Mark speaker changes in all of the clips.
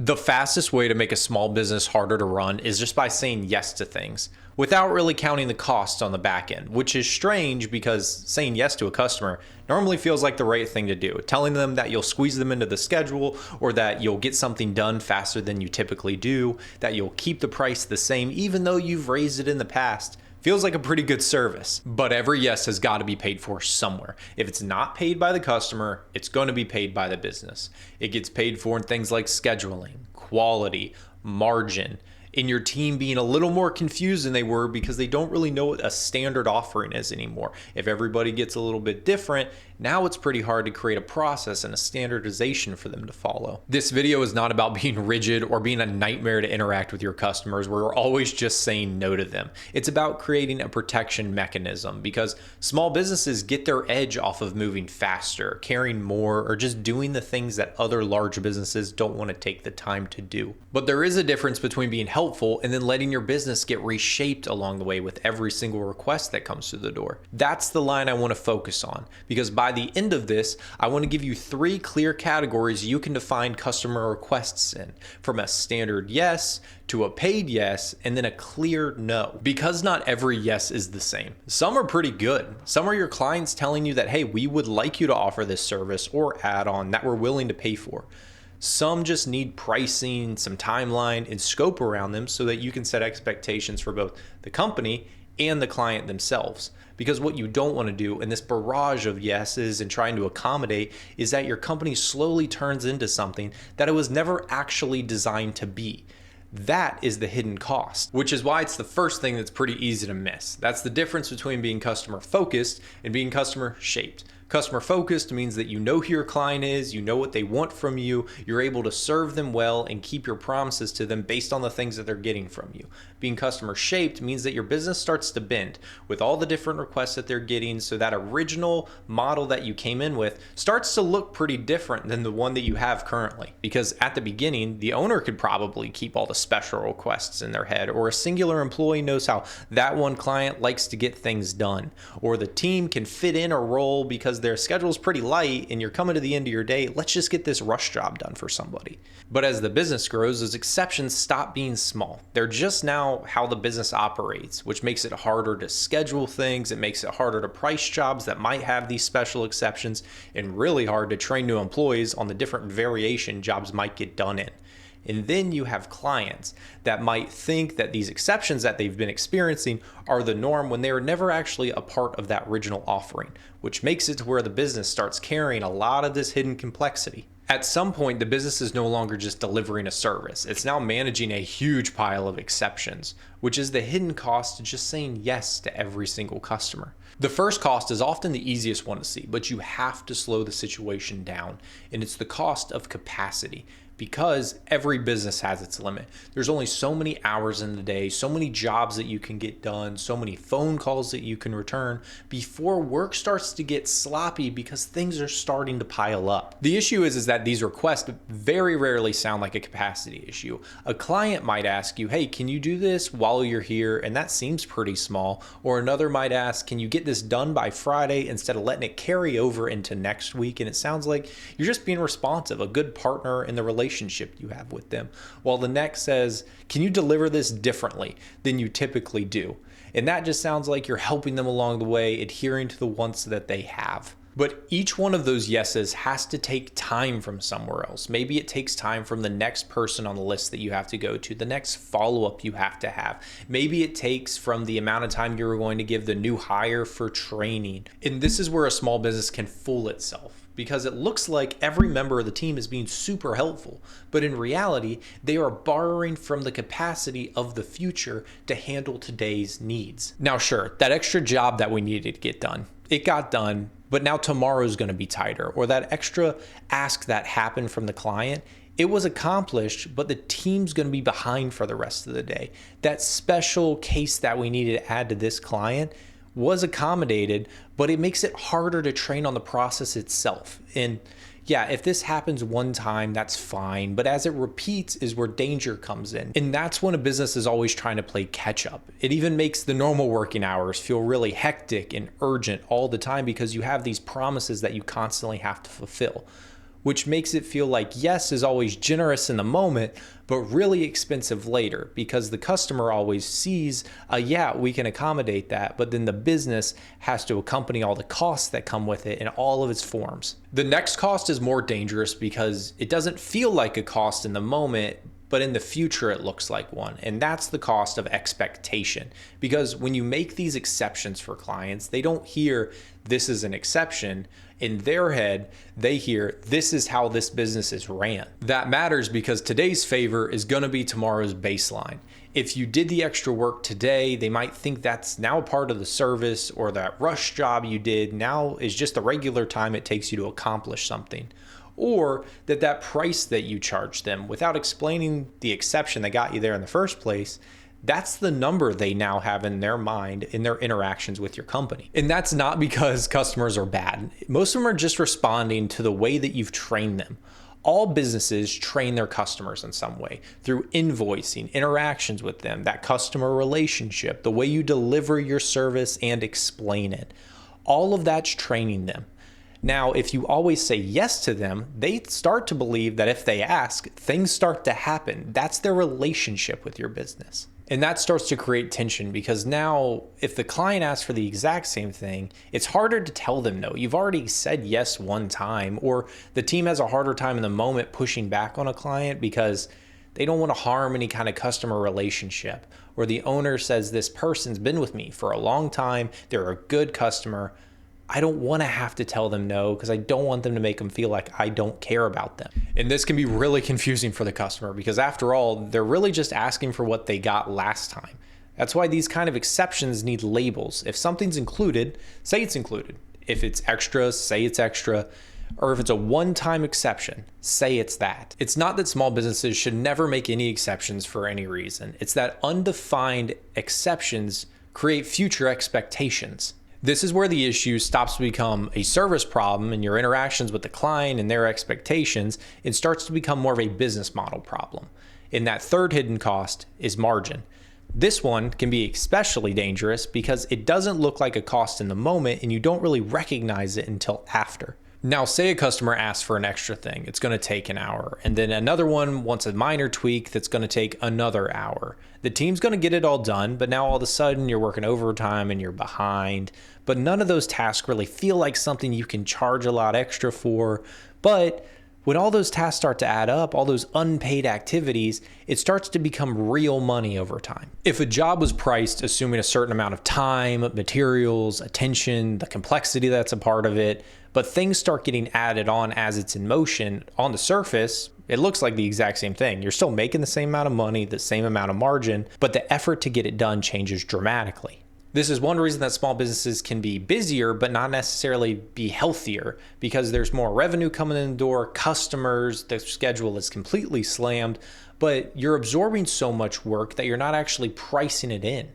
Speaker 1: The fastest way to make a small business harder to run is just by saying yes to things without really counting the costs on the back end, which is strange because saying yes to a customer normally feels like the right thing to do. Telling them that you'll squeeze them into the schedule or that you'll get something done faster than you typically do, that you'll keep the price the same even though you've raised it in the past, feels like a pretty good service. But every yes has got to be paid for somewhere. If it's not paid by the customer, it's going to be paid by the business. It gets paid for in things like scheduling, quality, margin, in your team being a little more confused than they were because they don't really know what a standard offering is anymore. If everybody gets a little bit different, now it's pretty hard to create a process and a standardization for them to follow. This video is not about being rigid or being a nightmare to interact with your customers where we're always just saying no to them. It's about creating a protection mechanism because small businesses get their edge off of moving faster, caring more, or just doing the things that other large businesses don't want to take the time to do. But there is a difference between being helpful and then letting your business get reshaped along the way with every single request that comes through the door. That's the line I want to focus on because by the end of this, I want to give you 3 clear categories you can define customer requests in, from a standard yes to a paid yes, and then a clear no. Because not every yes is the same. Some are pretty good. Some are your clients telling you that, hey, we would like you to offer this service or add-on that we're willing to pay for. Some just need pricing, some timeline, and scope around them so that you can set expectations for both the company and the client themselves. Because what you don't want to do in this barrage of yeses and trying to accommodate is that your company slowly turns into something that it was never actually designed to be. That is the hidden cost, which is why it's the first thing that's pretty easy to miss. That's the difference between being customer focused and being customer shaped. Customer focused means that you know who your client is, you know what they want from you, you're able to serve them well and keep your promises to them based on the things that they're getting from you. Being customer shaped means that your business starts to bend with all the different requests that they're getting, so that original model that you came in with starts to look pretty different than the one that you have currently. Because at the beginning, the owner could probably keep all the special requests in their head, or a singular employee knows how that one client likes to get things done, or the team can fit in a role because their schedule's pretty light and you're coming to the end of your day, let's just get this rush job done for somebody. But as the business grows, those exceptions stop being small. They're just now how the business operates, which makes it harder to schedule things. It makes it harder to price jobs that might have these special exceptions, and really hard to train new employees on the different variation jobs might get done in. And then you have clients that might think that these exceptions that they've been experiencing are the norm when they were never actually a part of that original offering, which makes it to where the business starts carrying a lot of this hidden complexity. At some point, the business is no longer just delivering a service. It's now managing a huge pile of exceptions, which is the hidden cost to just saying yes to every single customer. The first cost is often the easiest one to see, but you have to slow the situation down, and it's the cost of capacity. Because every business has its limit. There's only so many hours in the day, so many jobs that you can get done, so many phone calls that you can return before work starts to get sloppy because things are starting to pile up. The issue is that these requests very rarely sound like a capacity issue. A client might ask you, hey, can you do this while you're here? And that seems pretty small. Or another might ask, can you get this done by Friday instead of letting it carry over into next week? And it sounds like you're just being responsive, a good partner in the relationship you have with them. While the next says, can you deliver this differently than you typically do? And that just sounds like you're helping them along the way, adhering to the wants that they have. But each one of those yeses has to take time from somewhere else. Maybe it takes time from the next person on the list that you have to go to, the next follow-up you have to have. Maybe it takes from the amount of time you're going to give the new hire for training. And this is where a small business can fool itself, because it looks like every member of the team is being super helpful, but in reality, they are borrowing from the capacity of the future to handle today's needs. Now, sure, that extra job that we needed to get done, it got done, but now tomorrow's going to be tighter. Or that extra ask that happened from the client, it was accomplished, but the team's going to be behind for the rest of the day. That special case that we needed to add to this client was accommodated, but it makes it harder to train on the process itself. And yeah, if this happens one time, that's fine. But as it repeats is where danger comes in. And that's when a business is always trying to play catch up. It even makes the normal working hours feel really hectic and urgent all the time because you have these promises that you constantly have to fulfill. which makes it feel like yes is always generous in the moment, but really expensive later because the customer always sees, yeah, we can accommodate that, but then the business has to accompany all the costs that come with it in all of its forms. The next cost is more dangerous because it doesn't feel like a cost in the moment, but in the future it looks like one. And that's the cost of expectation. Because when you make these exceptions for clients, they don't hear this is an exception. In their head, they hear this is how this business is ran. That matters because today's favor is going to be tomorrow's baseline. If you did the extra work today, they might think that's now a part of the service, or that rush job you did now is just the regular time it takes you to accomplish something. Or that price that you charged them without explaining the exception that got you there in the first place, that's the number they now have in their mind in their interactions with your company. And that's not because customers are bad. Most of them are just responding to the way that you've trained them. All businesses train their customers in some way through invoicing, interactions with them, that customer relationship, the way you deliver your service and explain it. All of that's training them. Now, if you always say yes to them, they start to believe that if they ask, things start to happen. That's their relationship with your business. And that starts to create tension because now if the client asks for the exact same thing, it's harder to tell them no. You've already said yes one time, or the team has a harder time in the moment pushing back on a client because they don't want to harm any kind of customer relationship. Or the owner says, this person's been with me for a long time, they're a good customer, I don't want to have to tell them no because I don't want them to make them feel like I don't care about them. And this can be really confusing for the customer because after all, they're really just asking for what they got last time. That's why these kind of exceptions need labels. If something's included, say it's included. If it's extra, say it's extra. Or if it's a one-time exception, say it's that. It's not that small businesses should never make any exceptions for any reason. It's that undefined exceptions create future expectations. This is where the issue stops to become a service problem in your interactions with the client and their expectations. It starts to become more of a business model problem. And that third hidden cost is margin. This one can be especially dangerous because it doesn't look like a cost in the moment and you don't really recognize it until after. Now, say a customer asks for an extra thing, it's going to take an hour, and then another one wants a minor tweak that's going to take another hour. The team's going to get it all done, but now all of a sudden you're working overtime and you're behind, but none of those tasks really feel like something you can charge a lot extra for. But when all those tasks start to add up, all those unpaid activities, it starts to become real money over time. If a job was priced assuming a certain amount of time, materials, attention, the complexity that's a part of it, but things start getting added on as it's in motion, on the surface, it looks like the exact same thing. You're still making the same amount of money, the same amount of margin, but the effort to get it done changes dramatically. This is one reason that small businesses can be busier, but not necessarily be healthier because there's more revenue coming in the door, customers, the schedule is completely slammed, but you're absorbing so much work that you're not actually pricing it in.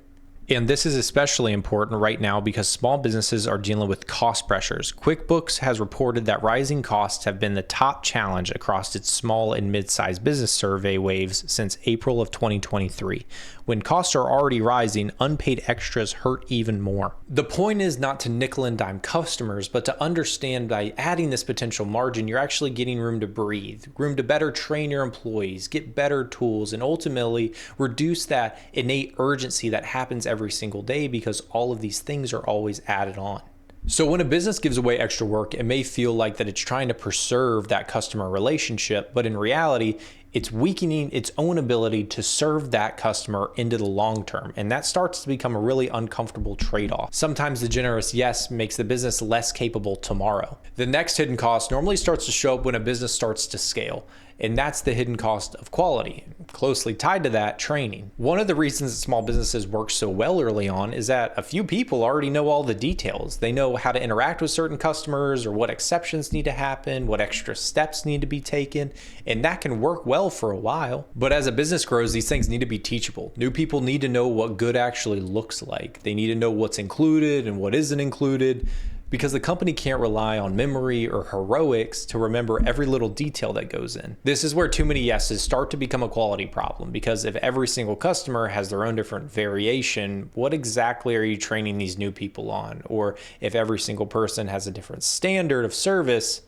Speaker 1: And this is especially important right now because small businesses are dealing with cost pressures. QuickBooks has reported that rising costs have been the top challenge across its small and mid-sized business survey waves since April of 2023. When costs are already rising, unpaid extras hurt even more. The point is not to nickel and dime customers, but to understand by adding this potential margin, you're actually getting room to breathe, room to better train your employees, get better tools, and ultimately reduce that innate urgency that happens every single day because all of these things are always added on. So when a business gives away extra work, it may feel like that it's trying to preserve that customer relationship, but in reality, it's weakening its own ability to serve that customer into the long term. And that starts to become a really uncomfortable trade-off. Sometimes the generous yes makes the business less capable tomorrow. The next hidden cost normally starts to show up when a business starts to scale. And that's the hidden cost of quality. Closely tied to that, training. One of the reasons that small businesses work so well early on is that a few people already know all the details. They know how to interact with certain customers or what exceptions need to happen, what extra steps need to be taken, and that can work well for a while. But as a business grows, these things need to be teachable. New people need to know what good actually looks like. They need to know what's included and what isn't included, because the company can't rely on memory or heroics to remember every little detail that goes in. This is where too many yeses start to become a quality problem, because if every single customer has their own different variation, what exactly are you training these new people on? Or if every single person has a different standard of service,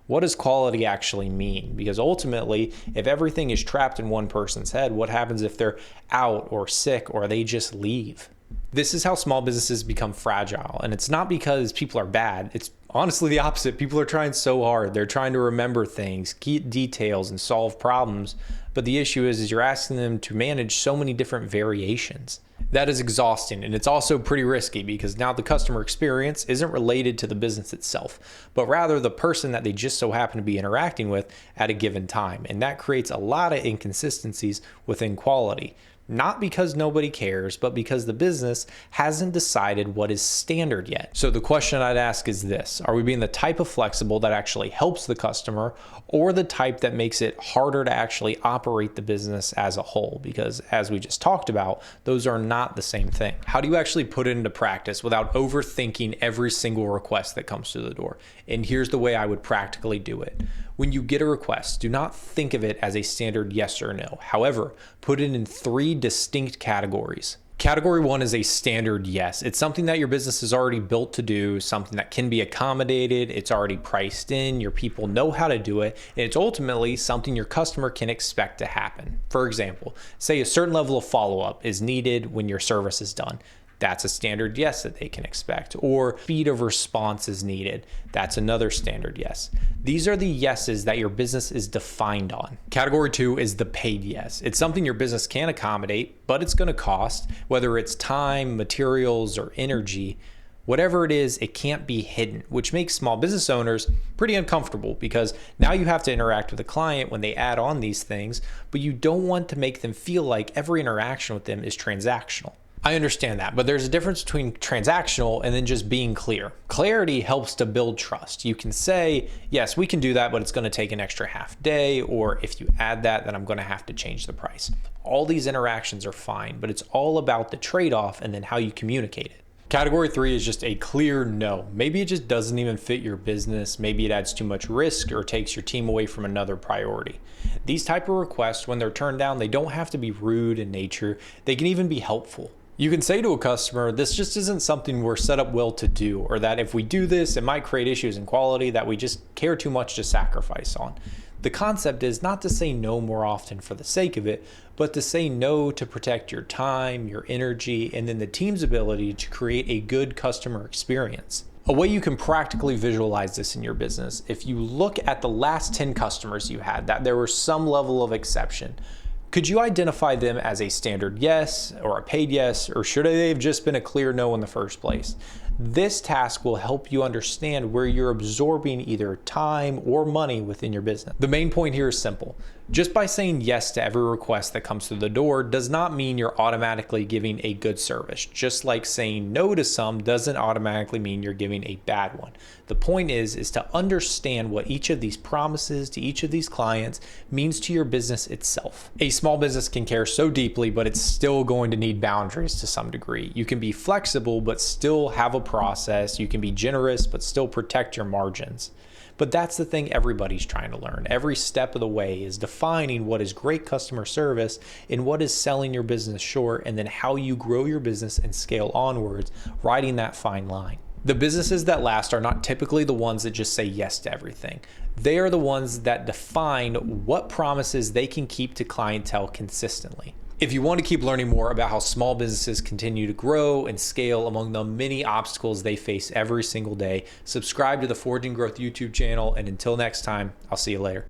Speaker 1: What does quality actually mean? Because ultimately, if everything is trapped in one person's head, what happens if they're out or sick or they just leave? This is how small businesses become fragile. And it's not because people are bad. It's honestly the opposite. People are trying so hard. They're trying to remember things, keep details, and solve problems. But the issue is you're asking them to manage so many different variations. That is exhausting, and it's also pretty risky because now the customer experience isn't related to the business itself, but rather the person that they just so happen to be interacting with at a given time. And that creates a lot of inconsistencies within quality. Not because nobody cares, but because the business hasn't decided what is standard yet. So the question I'd ask is this: are we being the type of flexible that actually helps the customer, or the type that makes it harder to actually operate the business as a whole? Because as we just talked about, those are not the same thing. How do you actually put it into practice without overthinking every single request that comes through the door? And here's the way I would practically do it. When you get a request, do not think of it as a standard yes or no. However, put it in 3 distinct categories. Category 1 is a standard yes. It's something that your business is already built to do, something that can be accommodated, it's already priced in, your people know how to do it, and it's ultimately something your customer can expect to happen. For example, say a certain level of follow-up is needed when your service is done. That's a standard yes that they can expect. Or speed of response is needed. That's another standard yes. These are the yeses that your business is defined on. Category 2 is the paid yes. It's something your business can accommodate, but it's going to cost, whether it's time, materials, or energy. Whatever it is, it can't be hidden, which makes small business owners pretty uncomfortable because now you have to interact with the client when they add on these things, but you don't want to make them feel like every interaction with them is transactional. I understand that, but there's a difference between transactional and then just being clear. Clarity helps to build trust. You can say, yes, we can do that, but it's going to take an extra half day, or if you add that, then I'm going to have to change the price. All these interactions are fine, but it's all about the trade-off and then how you communicate it. Category 3 is just a clear no. Maybe it just doesn't even fit your business. Maybe it adds too much risk or takes your team away from another priority. These type of requests, when they're turned down, they don't have to be rude in nature. They can even be helpful. You can say to a customer, this just isn't something we're set up well to do, or that if we do this, it might create issues in quality that we just care too much to sacrifice on. The concept is not to say no more often for the sake of it, but to say no to protect your time, your energy, and then the team's ability to create a good customer experience. A way you can practically visualize this in your business, if you look at the last 10 customers you had, that there was some level of exception. Could you identify them as a standard yes or a paid yes, or should they have just been a clear no in the first place? This task will help you understand where you're absorbing either time or money within your business. The main point here is simple. Just by saying yes to every request that comes through the door does not mean you're automatically giving a good service. Just like saying no to some doesn't automatically mean you're giving a bad one. The point is to understand what each of these promises to each of these clients means to your business itself. A small business can care so deeply, but it's still going to need boundaries to some degree. You can be flexible, but still have a process. You can be generous, but still protect your margins. But that's the thing everybody's trying to learn. Every step of the way is defining what is great customer service and what is selling your business short, and then how you grow your business and scale onwards, riding that fine line. The businesses that last are not typically the ones that just say yes to everything. They are the ones that define what promises they can keep to clientele consistently. If you want to keep learning more about how small businesses continue to grow and scale among the many obstacles they face every single day, subscribe to the Forging Growth YouTube channel, and until next time, I'll see you later.